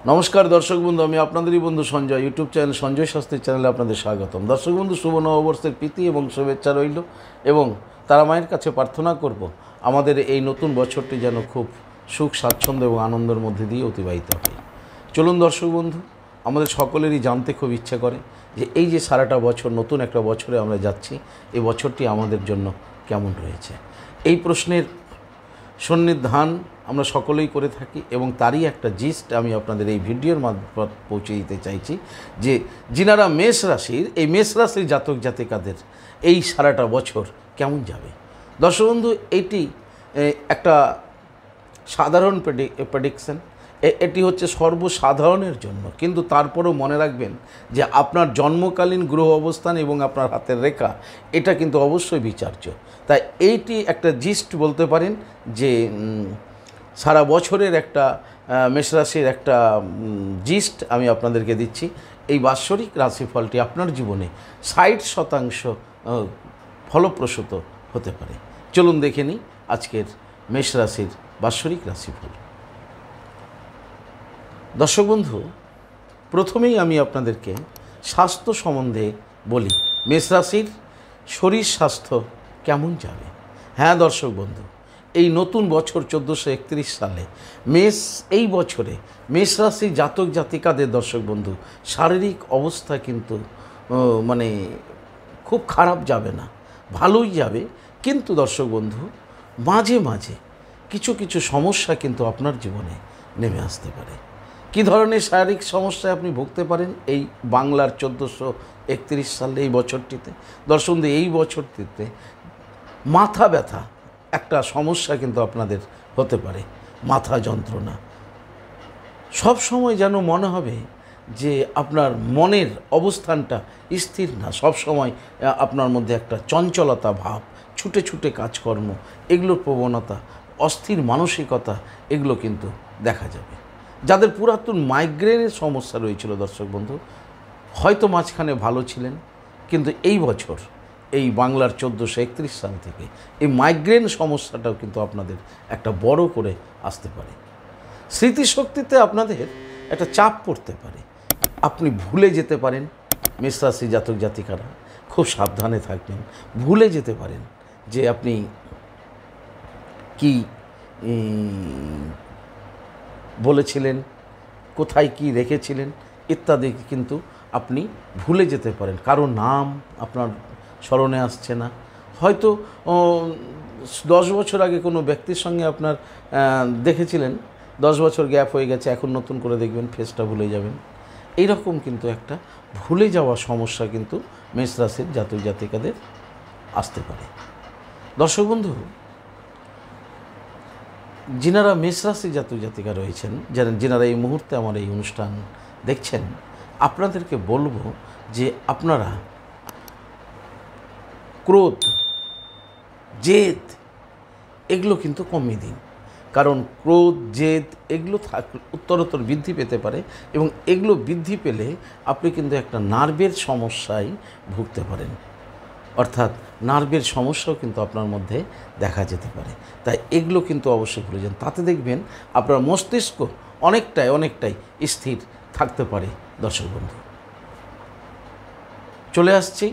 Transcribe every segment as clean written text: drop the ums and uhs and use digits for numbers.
নমস্কার দর্শক বন্ধু, আমি আপনাদেরই বন্ধু সঞ্জয়। ইউটিউব চ্যানেল সঞ্জয় শাস্ত্রীর চ্যানেলে আপনাদের স্বাগতম। দর্শক বন্ধু, শুভ নববর্ষের প্রীতি এবং শুভেচ্ছা রইল এবং তারা মায়ের কাছে প্রার্থনা করব আমাদের এই নতুন বছরটি যেন খুব সুখ স্বাচ্ছন্দ্য এবং আনন্দের মধ্যে দিয়ে অতিবাহিত হয়। চলুন দর্শক বন্ধু, আমাদের সকলেরই জানতে খুব ইচ্ছে করে যে এই যে সারাটা বছর, নতুন একটা বছরে আমরা যাচ্ছি, এই বছরটি আমাদের জন্য কেমন রয়েছে। এই প্রশ্নের সন্নিধান আমরা সকলেই করে থাকি এবং তারই একটা জিস্ট আমি আপনাদের এই ভিডিওর মারফত পৌঁছে দিতে চাইছি যে যিনারা মেষ রাশির, এই মেষ রাশির জাতক জাতিকাদের এই সারাটা বছর কেমন যাবে। দর্শক বন্ধু, এইটি একটা সাধারণ প্রেডিকশন, এটি হচ্ছে সর্বসাধারণের জন্য, কিন্তু তারপরেও মনে রাখবেন যে আপনার জন্মকালীন গ্রহ অবস্থান এবং আপনার হাতের রেখা এটা কিন্তু অবশ্যই বিচার্য। তাই এইটি একটা জিস্ট বলতে পারেন যে সারা বছরের একটা মেষরাশির একটা জিস্ট আমি আপনাদেরকে দিচ্ছি। এই বাৎসরিক রাশিফলটি আপনার জীবনে 60% ফলপ্রসূ হতে পারে। চলুন দেখে নিই আজকের মেষরাশির বাৎসরিক রাশিফল। দর্শক বন্ধু, প্রথমেই আমি আপনাদেরকে স্বাস্থ্য সম্বন্ধে বলি। মেষরাশির শরীর স্বাস্থ্য কেমন যাবে। হ্যাঁ দর্শক বন্ধু, এই নতুন বছর 1431 সালে এই বছরে মেষ রাশির জাতক জাতিকাদের দর্শক বন্ধু শারীরিক অবস্থা কিন্তু খুব খারাপ যাবে না, ভালোই যাবে। কিন্তু দর্শক বন্ধু, মাঝে মাঝে কিছু সমস্যা কিন্তু আপনার জীবনে নেমে আসতে পারে। কী ধরনের শারীরিক সমস্যায় আপনি ভুগতে পারেন এই বাংলার 1431 সালে এই বছরটিতে। দর্শক বন্ধু, এই বছরটিতে মাথা ব্যথা একটা সমস্যা কিন্তু আপনাদের হতে পারে। মাথা যন্ত্রণা, সব সময় যেন মনে হবে যে আপনার মনের অবস্থানটা স্থির না, সব সময় আপনার মধ্যে একটা চঞ্চলতা ভাব, ছুটে কাজকর্ম, এগুলোর প্রবণতা, অস্থির মানসিকতা, এগুলো কিন্তু দেখা যাবে। যাদের পুরাতন মাইগ্রেনের সমস্যা রয়েছিল দর্শক বন্ধু, হয়তো মাঝখানে ভালো ছিলেন, কিন্তু এই বছর এই বাংলার 1431 সাল থেকে এই মাইগ্রেন সমস্যাটাও কিন্তু আপনাদের একটা বড় করে আসতে পারে। স্মৃতিশক্তিতে আপনাদের একটা চাপ পড়তে পারে, আপনি ভুলে যেতে পারেন। মেষরাশি জাতক জাতিকারা খুব সাবধানে থাকবেন। ভুলে যেতে পারেন যে আপনি কি বলেছিলেন, কোথায় কি রেখেছিলেন ইত্যাদি কিন্তু আপনি ভুলে যেতে পারেন। কারো নাম আপনার স্মরণে আসছে না, হয়তো 10 বছর আগে কোনো ব্যক্তির সঙ্গে আপনার দেখেছিলেন, 10 বছর গ্যাপ হয়ে গেছে, এখন নতুন করে দেখবেন ফেসটা ভুলে যাবেন। এইরকম কিন্তু একটা ভুলে যাওয়া সমস্যা কিন্তু মেষ রাশির জাতক জাতিকাদের আসতে পারে। দর্শক বন্ধু, যিনারা মেষ রাশির জাতক জাতিকা রয়েছেন, যিনারা এই মুহূর্তে আমার এই অনুষ্ঠান দেখছেন, আপনাদেরকে বলবো যে আপনারা ক্রোধ, জেদ এগুলো কিন্তু কমিয়ে দিন। কারণ ক্রোধ, জেদ এগুলো উত্তরোত্তর বৃদ্ধি পেতে পারে এবং এগুলো বৃদ্ধি পেলে আপনি কিন্তু একটা নার্ভের সমস্যায় ভুগতে পারেন, অর্থাৎ নার্ভের সমস্যাও কিন্তু আপনার মধ্যে দেখা যেতে পারে। তাই এগুলো কিন্তু অবশ্যই ভুলে যান, তাতে দেখবেন আপনার মস্তিষ্ক অনেকটাই স্থির থাকতে পারে। দর্শক বন্ধু, চলে আসছি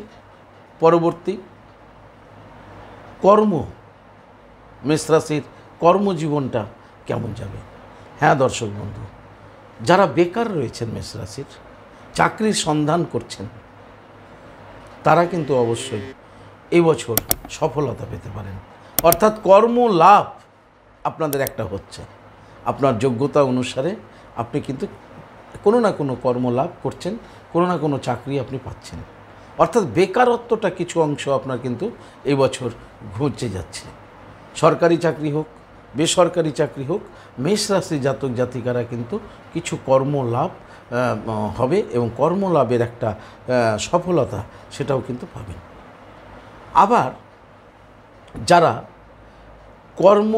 পরবর্তী কর্ম। মেষ রাশির কর্মজীবনটা কেমন যাবে। হ্যাঁ দর্শক বন্ধু, যারা বেকার রয়েছেন, মেষ রাশির চাকরির সন্ধান করছেন, তারা কিন্তু অবশ্যই এই বছর সফলতা পেতে পারেন। অর্থাৎ কর্মলাভ আপনাদের একটা হচ্ছে, আপনার যোগ্যতা অনুসারে আপনি কিন্তু কোনো না কোনো কর্মলাভ করছেন, কোনো না কোনো চাকরি আপনি পাচ্ছেন। অর্থাৎ বেকারত্বটা কিছু অংশ আপনার কিন্তু এই বছর ঘুচে যাচ্ছে। সরকারি চাকরি হোক, বেসরকারি চাকরি হোক, মেষ রাশি জাতক জাতিকারা কিন্তু কিছু কর্মলাভ হবে এবং কর্মলাভের একটা সফলতা সেটাও কিন্তু পাবেন। আবার যারা কর্ম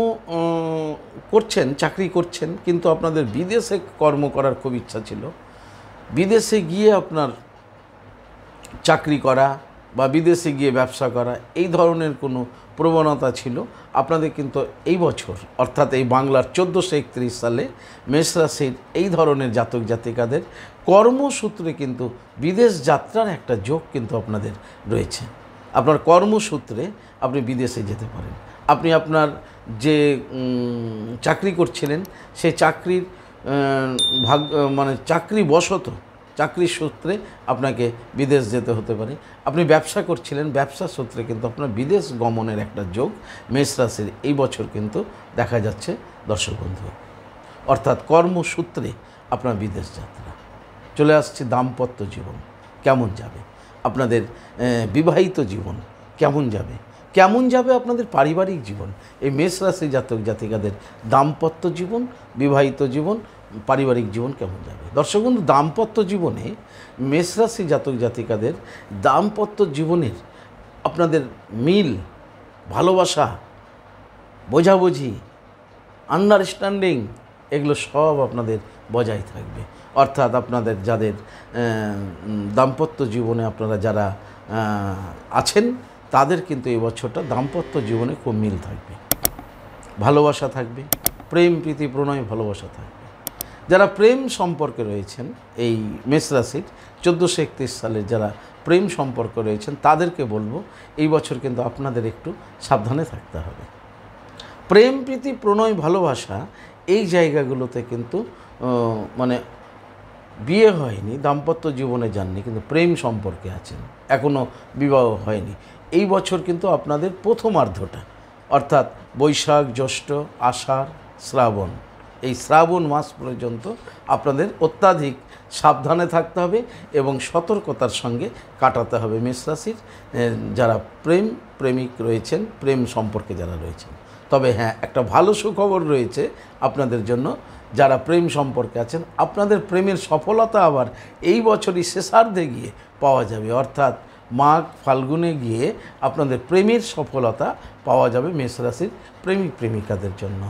করছেন, চাকরি করছেন, কিন্তু আপনাদের বিদেশে কর্ম করার খুব ইচ্ছা ছিল, বিদেশে গিয়ে আপনার চাকরি করা বা বিদেশে গিয়ে ব্যবসা করা, এই ধরনের কোনো প্রবণতা ছিল আপনাদের, কিন্তু এই বছর অর্থাৎ এই বাংলার 1431 সালে মেষ রাশির এই ধরনের জাতক জাতিকাদের কর্মসূত্রে কিন্তু বিদেশ যাত্রার একটা যোগ কিন্তু আপনাদের রয়েছে। আপনার কর্মসূত্রে আপনি বিদেশে যেতে পারেন। আপনি আপনার যে চাকরি করছিলেন সেই চাকরির চাকরির সূত্রে আপনাকে বিদেশ যেতে হতে পারে। আপনি ব্যবসা করছিলেন, ব্যবসার সূত্রে কিন্তু আপনার বিদেশ গমনের একটা যোগ মেষ রাশির এই বছর কিন্তু দেখা যাচ্ছে দর্শক বন্ধু। অর্থাৎ কর্মসূত্রে আপনার বিদেশ যাত্রা। চলে আসছে দাম্পত্য জীবন কেমন যাবে, আপনাদের বিবাহিত জীবন কেমন যাবে, আপনাদের পারিবারিক জীবন। এই মেষ রাশি জাতক জাতিকাদের দাম্পত্য জীবন, বিবাহিত জীবন, পারিবারিক জীবন কেমন যাবে। দর্শক বন্ধু, দাম্পত্য জীবনে মেষ রাশি জাতক জাতিকাদের দাম্পত্য জীবনের আপনাদের মিল, ভালোবাসা, বোঝাবুঝি, আন্ডারস্ট্যান্ডিং, এগুলো সব আপনাদের বজায় থাকবে। অর্থাৎ আপনাদের যাদের দাম্পত্য জীবনে আপনারা যারা আছেন তাদের কিন্তু এই বছরটা দাম্পত্য জীবনে খুব মিল থাকবে, ভালোবাসা থাকবে, প্রেম প্রীতি প্রণয় ভালোবাসা থাকবে। যারা প্রেম সম্পর্কে রয়েছেন এই মেষ রাশির 1431 সালে যারা প্রেম সম্পর্ক রয়েছেন তাদেরকে বলবো এই বছর কিন্তু আপনাদের একটু সাবধানে থাকতে হবে। প্রেম প্রীতি প্রণয় ভালোবাসা এই জায়গাগুলোতে কিন্তু মানে বিয়ে হয়নি, দাম্পত্য জীবনে যাননি, কিন্তু প্রেম সম্পর্কে আছেন, এখনও বিবাহ হয়নি। এই বছর কিন্তু আপনাদের প্রথমার্ধটা অর্থাৎ বৈশাখ, জ্যৈষ্ঠ, আষাঢ়, শ্রাবণ, এই শ্রাবণ মাস পর্যন্ত আপনাদের অত্যাধিক সাবধানে থাকতে হবে এবং সতর্কতার সঙ্গে কাটাতে হবে মেষ রাশির যারা প্রেমিক রয়েছেন, প্রেম সম্পর্কে যারা রয়েছেন। তবে হ্যাঁ, একটা ভালো সুখবর রয়েছে আপনাদের জন্য। যারা প্রেম সম্পর্কে আছেন আপনাদের প্রেমের সফলতা আবার এই বছরই শেষার্ধে গিয়ে পাওয়া যাবে। অর্থাৎ মাঘ ফাল্গুনে গিয়ে আপনাদের প্রেমের সফলতা পাওয়া যাবে মেষ রাশির প্রেমিক প্রেমিকাদের জন্য।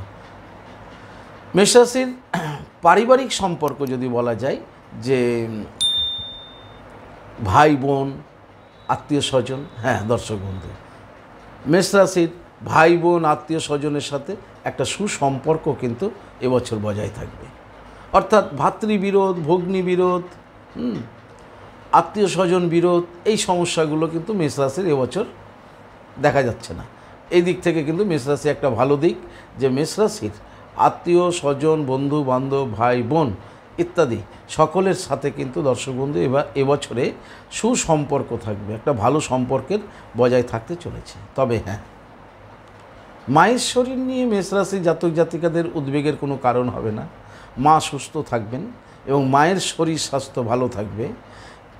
মেষ রাশির পারিবারিক সম্পর্ক যদি বলা যায় যে ভাই বোন, আত্মীয় স্বজন, হ্যাঁ দর্শক বন্ধু, মেষ রাশির ভাই বোন, আত্মীয় স্বজনের সাথে একটা সুসম্পর্ক কিন্তু এবছর বজায় থাকবে। অর্থাৎ ভাতৃবিরোধ, ভগ্নী বিরোধ, আত্মীয় স্বজন বিরোধ, এই সমস্যাগুলো কিন্তু মেষ রাশির এবছর দেখা যাচ্ছে না। এই দিক থেকে কিন্তু মেষ রাশি একটা ভালো দিক যে মেষ রাশির আত্মীয় স্বজন, বন্ধু বান্ধব, ভাই বোন ইত্যাদি সকলের সাথে কিন্তু দর্শক বন্ধু এবছরে সুসম্পর্ক থাকবে, একটা ভালো সম্পর্কের বজায় থাকতে চলেছে। তবে হ্যাঁ, মায়ের শরীর নিয়ে মেষ রাশি জাতক জাতিকাদের উদ্বেগের কোনো কারণ হবে না। মা সুস্থ থাকবেন এবং মায়ের শরীর স্বাস্থ্য ভালো থাকবে।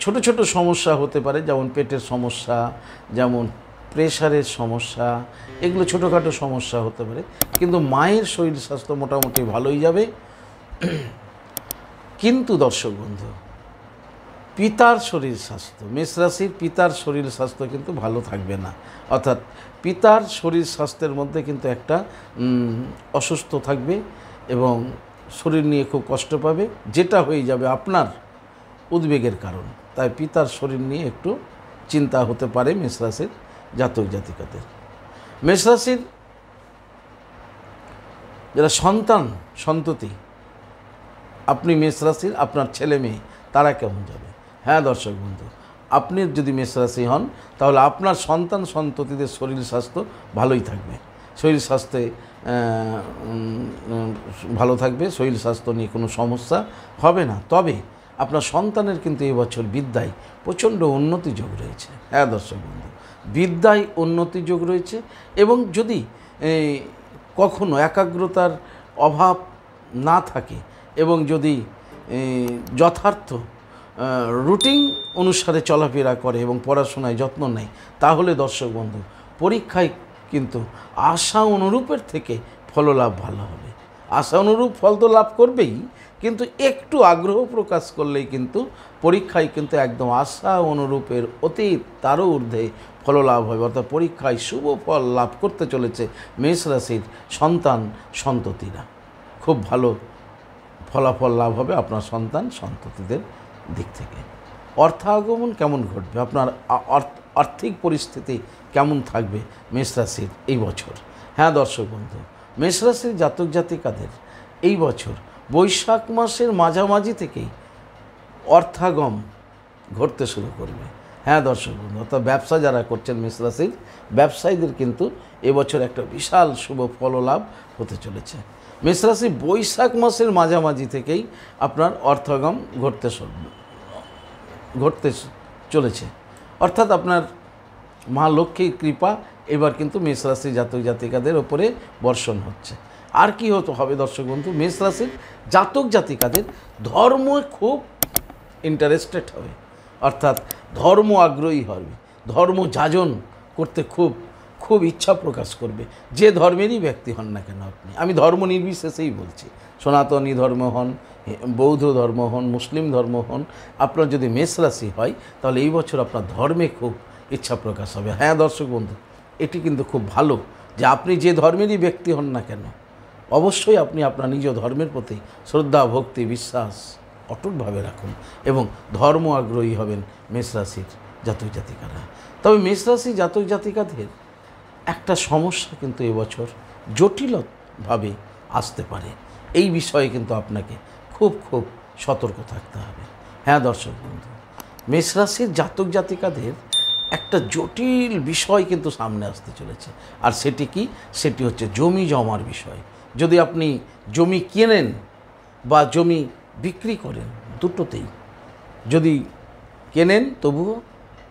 ছোট ছোট সমস্যা হতে পারে, যেমন পেটের সমস্যা, যেমন প্রেশারের সমস্যা, এগুলো ছোটোখাটো সমস্যা হতে পারে, কিন্তু মায়ের শরীর স্বাস্থ্য মোটামুটি ভালোই যাবে। কিন্তু দর্শক বন্ধু, পিতার শরীর স্বাস্থ্য, মেষ রাশির পিতার শরীর স্বাস্থ্য কিন্তু ভালো থাকবে না। অর্থাৎ পিতার শরীর স্বাস্থ্যের মধ্যে কিন্তু একটা অসুস্থ থাকবে এবং শরীর নিয়ে খুব কষ্ট পাবে, যেটা হয়ে যাবে আপনার উদ্বেগের কারণ। তাই পিতার শরীর নিয়ে একটু চিন্তা হতে পারে মেষ রাশির জাতক জাতিকাদের। মেষ রাশির যারা সন্ততি, আপনি মেষ রাশির আপনার ছেলে মেয়ে তারা কেমন যাবে। হ্যাঁ দর্শক বন্ধু, আপনি যদি মেষ রাশি হন তাহলে আপনার সন্ততিদের শরীর স্বাস্থ্য ভালোই থাকবে, শরীর স্বাস্থ্যে ভালো থাকবে, শরীর স্বাস্থ্য নিয়ে কোনো সমস্যা হবে না। তবে আপনার সন্তানের কিন্তু এবছর বিদ্যায় প্রচণ্ড উন্নতি যোগ রয়েছে। হ্যাঁ দর্শক বন্ধু, বিদ্যায় উন্নতি যোগ রয়েছে এবং যদি কখনো একাগ্রতার অভাব না থাকে এবং যদি যথার্থ রুটিন অনুসারে চলাফেরা করে এবং পড়াশোনায় যত্ন নেয়, তাহলে দর্শক বন্ধু পরীক্ষায় কিন্তু আশা অনুরূপের থেকে ফললাভ ভালো হবে। আশা অনুরূপ ফল তো লাভ করবেই, কিন্তু একটু আগ্রহ প্রকাশ করলেই কিন্তু পরীক্ষায় কিন্তু একদম আশা অনুরূপের অতীত তারও ঊর্ধ্বে ফললাভ হবে। অর্থাৎ পরীক্ষায় শুভ ফল লাভ করতে চলেছে মেষ রাশির সন্ততিরা। খুব ভালো ফলাফল লাভ হবে আপনার সন্ততিদের দিক থেকে। অর্থ আগমন কেমন ঘটবে, আপনার আর্থিক পরিস্থিতি কেমন থাকবে মেষ রাশির এই বছর? হ্যাঁ দর্শক বন্ধু, মেষ রাশির জাতক জাতিকাদের এই বছর বৈশাখ মাসের মাঝামাঝি থেকেই অর্থাগম ঘটতে শুরু করবে। হ্যাঁ দর্শক বন্ধু, অর্থাৎ ব্যবসা যারা করছেন মেষ রাশির ব্যবসায়ীদের কিন্তু এবছর একটা বিশাল শুভ ফললাভ হতে চলেছে। মেষ রাশি বৈশাখ মাসের মাঝামাঝি থেকেই আপনার অর্থাগম ঘটতে চলেছে, অর্থাৎ আপনার মা লক্ষ্মীর কৃপা এবার কিন্তু মেষ রাশির জাতক জাতিকাদের ওপরে বর্ষণ হচ্ছে। আর কি হতে হবে দর্শক বন্ধু, মেষ রাশির জাতক জাতিকাদের ধর্ম খুব ইন্টারেস্টেড হবে, অর্থাৎ ধর্ম আগ্রহী হবে, ধর্ম যাজন করতে খুব খুব ইচ্ছা প্রকাশ করবে, যে ধর্মেরই ব্যক্তি হন না কেন আপনি। আমি ধর্ম নির্বিশেষেই বলছি, সনাতনী ধর্ম হন, বৌদ্ধ ধর্ম হন, মুসলিম ধর্ম হন, আপনার যদি মেষ রাশি হয় তাহলে এই বছর আপনার ধর্মে খুব ইচ্ছা প্রকাশ হবে। হ্যাঁ দর্শক বন্ধু, এটি কিন্তু খুব ভালো যে আপনি যে ধর্মেরই ব্যক্তি হন না কেন অবশ্যই আপনি আপনার নিজ ধর্মের প্রতি শ্রদ্ধা ভক্তি বিশ্বাস অটুটভাবে রাখুন এবং ধর্ম আগ্রহী হবেন মেষ রাশির জাতক জাতিকারা। তবে মেষ রাশি জাতক জাতিকাদের একটা সমস্যা কিন্তু এবছর জটিলভাবে আসতে পারে, এই বিষয়ে কিন্তু আপনাকে খুব খুব সতর্ক থাকতে হবে। হ্যাঁ দর্শক বন্ধু, মেষ রাশির জাতক জাতিকাদের একটা জটিল বিষয় কিন্তু সামনে আসতে চলেছে, আর সেটি কি? সেটি হচ্ছে জমি জমার বিষয়। যদি আপনি জমি কেনেন বা জমি বিক্রি করেন, দুটোতেই যদি কেনেন তবুও,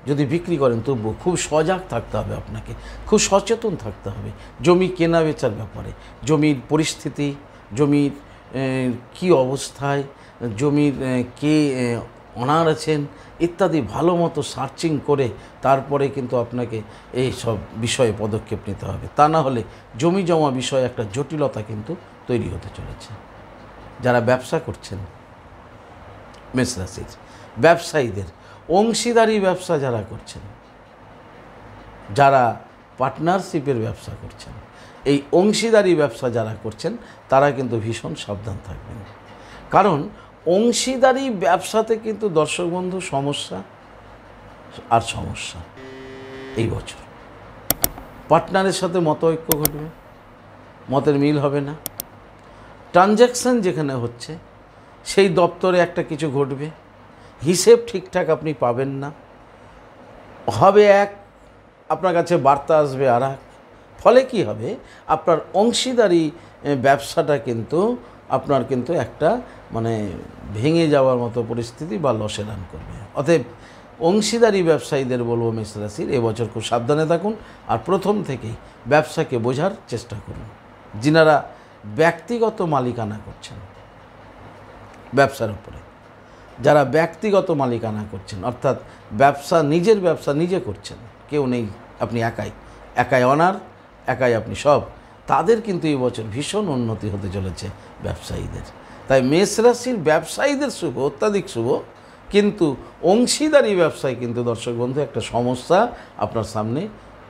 যদি বিক্রি করেন তবুও খুব সজাগ থাকতে হবে, আপনাকে খুব সচেতন থাকতে হবে জমি কেনা বেচার ব্যাপারে। জমির পরিস্থিতি, জমির কি অবস্থায়, জমির কে অনার আছেন ইত্যাদি ভালো মতো সার্চিং করে তারপরে কিন্তু আপনাকে এই সব বিষয়ে পদক্ষেপ নিতে হবে। তা না হলে জমি জমা বিষয়ে একটা জটিলতা কিন্তু তৈরি হতে চলেছে। যারা ব্যবসা করছেন মেষ রাশির ব্যবসায়ীদের, অংশীদারি ব্যবসা যারা করছেন, যারা পার্টনারশিপের ব্যবসা করছেন, এই অংশীদারি ব্যবসা যারা করছেন তারা কিন্তু ভীষণ সাবধান থাকবেন, কারণ অংশীদারি ব্যবসাতে কিন্তু দর্শক বন্ধু সমস্যা আর সমস্যা। এই বছর পার্টনারের সাথে মতৈক্য ঘটবে, মতের মিল হবে না, ট্রানজ্যাকশান যেখানে হচ্ছে সেই দপ্তরে একটা কিছু ঘটবে, হিসেব ঠিকঠাক আপনি পাবেন না, হবে এক, আপনার কাছে বার্তা আসবে আর এক। ফলে কি হবে, আপনার অংশীদারি ব্যবসাটা কিন্তু আপনার কিন্তু একটা মানে ভেঙে যাওয়ার মতো পরিস্থিতি বা লসে রান করবে। অতএব অংশীদারি ব্যবসায়ীদের বলবো মেষ রাশির এবছর খুব সাবধানে থাকুন, আর প্রথম থেকেই ব্যবসাকে বোঝার চেষ্টা করুন। যিনারা ব্যক্তিগত মালিকানা করছেন ব্যবসার উপরে, যারা ব্যক্তিগত মালিকানা করছেন অর্থাৎ ব্যবসা নিজের ব্যবসা নিজে করছেন, কেউ নেই, আপনি একাই অনার, একাই আপনি সব, তাদের কিন্তু এই বছর ভীষণ উন্নতি হতে চলেছে ব্যবসায়ীদের। তাই মেষ রাশির ব্যবসায়ীদের শুভ, অত্যাধিক শুভ, কিন্তু অংশীদারি ব্যবসায় কিন্তু দর্শক বন্ধু একটা সমস্যা আপনার সামনে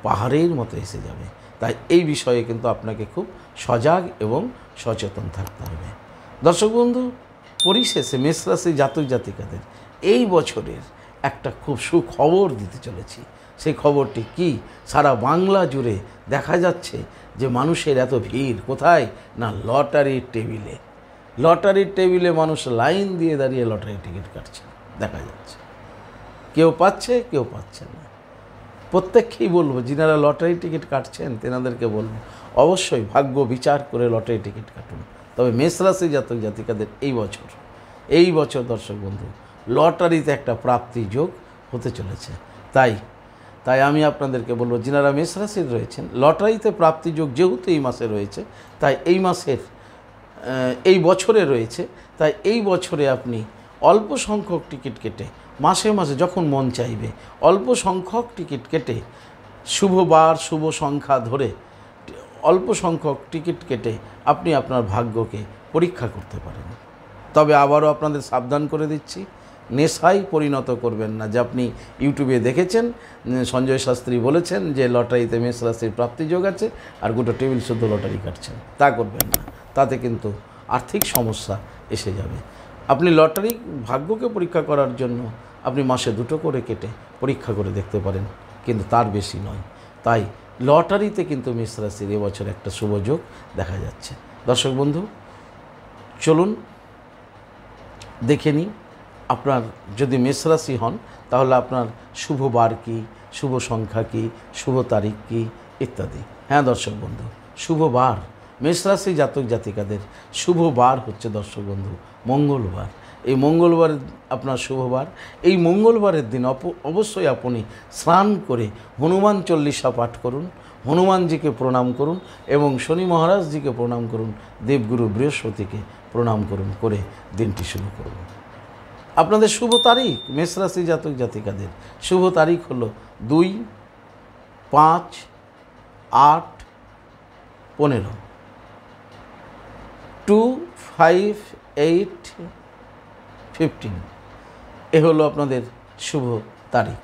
পাহাড়ের মতো এসে যাবে। তাই এই বিষয়ে কিন্তু আপনাকে খুব সজাগ এবং সচেতন থাকতে হবে। দর্শক বন্ধু, পরিশেষে মেষ রাশি জাতক জাতিকাদের এই বছরের একটা খুব সুখবর দিতে চলেছি। সেই খবরটি কি? সারা বাংলা জুড়ে দেখা যাচ্ছে যে মানুষের এত ভিড় কোথায় না লটারির টেবিলে। লটারির টেবিলে মানুষ লাইন দিয়ে দাঁড়িয়ে লটারি টিকিট কাটছে দেখা যাচ্ছে। কেউ পাচ্ছে, কেউ পাচ্ছে না। প্রত্যেককেই বলবো, যিনারা লটারি টিকিট কাটছেন তেনাদেরকে বলবো অবশ্যই ভাগ্য বিচার করে লটারি টিকিট কাটুন। তবে মেষ রাশি জাতক জাতিকাদের এই বছর দর্শক বন্ধু লটারিতে একটা প্রাপ্তি যোগ হতে চলেছে। তাই আমি আপনাদেরকে বলবো, যিনারা মেষ রাশির রয়েছেন লটারিতে প্রাপ্তি যোগ যেহেতু এই মাসে রয়েছে, তাই এই বছরে রয়েছে, তাই এই বছরে আপনি অল্প সংখ্যক টিকিট কেটে মাসে মাসে যখন মন চাইবে অল্প সংখ্যক টিকিট কেটে শুভ বার শুভ সংখ্যা ধরে অল্প সংখ্যক টিকিট কেটে আপনি আপনার ভাগ্যকে পরীক্ষা করতে পারেন। তবে আবারও আপনাদের সাবধান করে দিচ্ছি, নেশায় পরিণত করবেন না। যে আপনি ইউটিউবে দেখেছেন সঞ্জয় শাস্ত্রী বলেছেন যে লটারিতে মেষ রাশির প্রাপ্তিযোগ আছে আর গোটা টেবিল শুদ্ধ লটারি কাটছেন, তা করবেন না। তাতে কিন্তু আর্থিক সমস্যা এসে যাবে। আপনি লটারি ভাগ্যকে পরীক্ষা করার জন্য আপনি মাসে 2টো করে কেটে পরীক্ষা করে দেখতে পারেন কিন্তু তার বেশি নয়। তাই লটারিতে কিন্তু মেষ রাশির এবছর একটা শুভযোগ দেখা যাচ্ছে। দর্শক বন্ধু, চলুন দেখে নিই আপনার যদি মেষ রাশি হন তাহলে আপনার শুভ বার কী, শুভ সংখ্যা কী, শুভ তারিখ কী ইত্যাদি। হ্যাঁ দর্শক বন্ধু, শুভ বার মেষ রাশি জাতক জাতিকাদের শুভ বার হচ্ছে দর্শক বন্ধু মঙ্গলবার। এই মঙ্গলবার আপনার শুভবার। এই মঙ্গলবারের দিন অবশ্যই আপনি স্নান করে হনুমান চল্লিশা পাঠ করুন, হনুমানজিকে প্রণাম করুন এবং শনি মহারাজজিকে প্রণাম করুন, দেবগুরু বৃহস্পতিকে প্রণাম করুন, করে দিনটি শুরু করুন। আপনাদের শুভ তারিখ মেষ রাশি জাতক জাতিকাদের শুভ তারিখ হলো 2, 5, 8, 15, 2, 5, 8, 15 এ হলো আপনাদের শুভ তারিখ।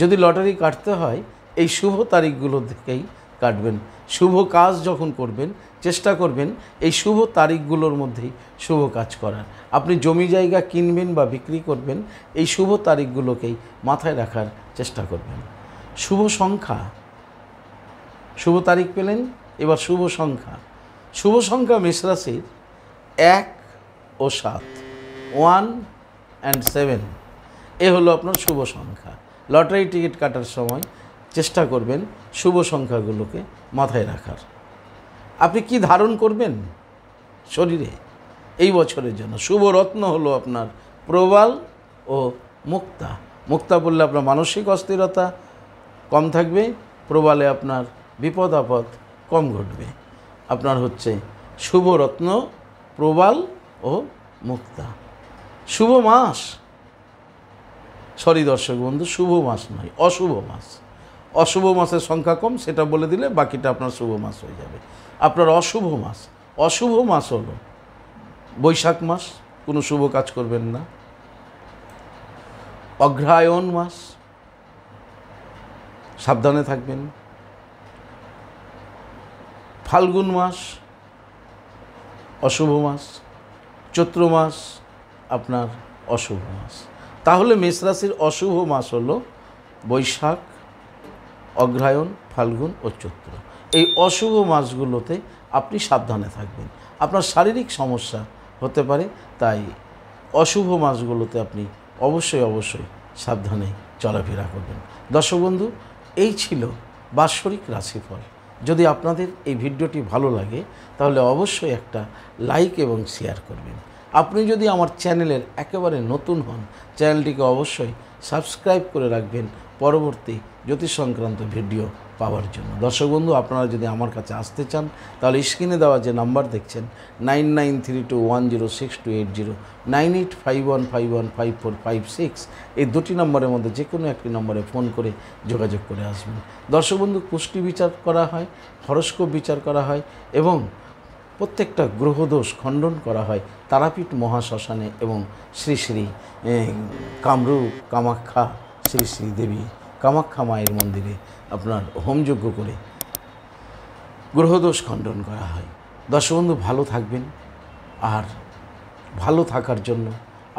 যদি লটারি কাটতে হয় এই শুভ তারিখগুলো থেকেই কাটবেন। শুভ কাজ যখন করবেন চেষ্টা করবেন এই শুভ তারিখগুলোর মধ্যেই শুভ কাজ করার। আপনি জমি জায়গা কিনবেন বা বিক্রি করবেন এই শুভ তারিখগুলোকেই মাথায় রাখার চেষ্টা করবেন। শুভ সংখ্যা, শুভ তারিখ পেলেন, এবার শুভ সংখ্যা। শুভ সংখ্যা মেষ রাশির 1 ও 7, 1 and 7 এ হলো আপনার শুভ সংখ্যা। লটারি টিকিট কাটার সময় চেষ্টা করবেন শুভ সংখ্যাগুলোকে মাথায় রাখার। আপনি কি ধারণ করবেন শরীরে এই বছরের জন্য? শুভ রত্ন হলো আপনার প্রবাল ও মুক্তা। মুক্তা বললে আপনার মানসিক অস্থিরতা কম থাকবে, প্রবালে আপনার বিপদ আপদ কম ঘটবে। আপনার হচ্ছে শুভ রত্ন প্রবাল ও মুক্তা। শুভ মাস, সরি দর্শক বন্ধু, শুভ মাস নয়, অশুভ মাস। অশুভ মাসের সংখ্যা কম, সেটা বলে দিলে বাকিটা আপনার শুভ মাস হয়ে যাবে। আপনার অশুভ মাস, অশুভ মাস হলো বৈশাখ মাস, কোনো শুভ কাজ করবেন না। অগ্রহায়ণ মাস, সাবধানে থাকবেন। ফাল্গুন মাস অশুভ মাস, চৈত্র মাস আপনার অশুভ মাস। তাহলে মেষ রাশির অশুভ মাস হলো বৈশাখ, অগ্রহায়ণ, ফাল্গুন ও চৈত্র। এই অশুভ মাসগুলোতে আপনি সাবধানে থাকবেন। আপনার শারীরিক সমস্যা হতে পারে, তাই অশুভ মাসগুলোতে আপনি অবশ্যই সাবধানে চলাফেরা করবেন। দর্শক বন্ধু, এই ছিল বাৎসরিক রাশিফল। যদি আপনাদের এই ভিডিওটি ভালো লাগে তাহলে অবশ্যই একটা লাইক এবং শেয়ার করবেন। আপনি যদি আমার চ্যানেলের একেবারে নতুন হন চ্যানেলটিকে অবশ্যই সাবস্ক্রাইব করে রাখবেন পরবর্তী জ্যোতিষ সংক্রান্ত ভিডিও পাওয়ার জন্য। দর্শক বন্ধু, আপনারা যদি আমার কাছে আসতে চান তাহলে স্ক্রিনে দেওয়া যে নাম্বার দেখছেন 9932106280, 9851515456 এই দুটি নম্বরের মধ্যে যে কোনো একটি নম্বরে ফোন করে যোগাযোগ করে আসবেন। দর্শক বন্ধু, পুষ্টি বিচার করা হয়, হরস্কোপ বিচার করা হয় এবং প্রত্যেকটা গ্রহদোষ খণ্ডন করা হয় তারাপীঠ মহাশ্মশানে এবং শ্রী শ্রী কামরূপ কামাখ্যা শ্রী শ্রী দেবী কামাখ্যা মায়ের মন্দিরে আপনার হোমযজ্ঞ করে গ্রহদোষ খণ্ডন করা হয়। দর্শক বন্ধু, ভালো থাকবেন। আর ভালো থাকার জন্য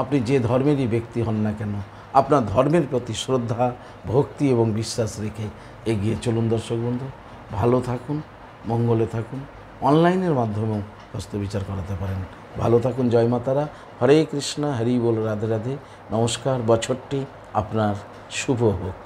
আপনি যে ধর্মেরই ব্যক্তি হন না কেন আপনার ধর্মের প্রতি শ্রদ্ধা, ভক্তি এবং বিশ্বাস রেখে এগিয়ে চলুন। দর্শক বন্ধু, ভালো থাকুন, মঙ্গলে থাকুন। অনলাইনের মাধ্যমেও হস্তবিচার করাতে পারেন। ভালো থাকুন। জয় মাতারা। হরে কৃষ্ণ, হরি বল, রাধে রাধে। নমস্কার। বছরটি আপনার শুভ হোক।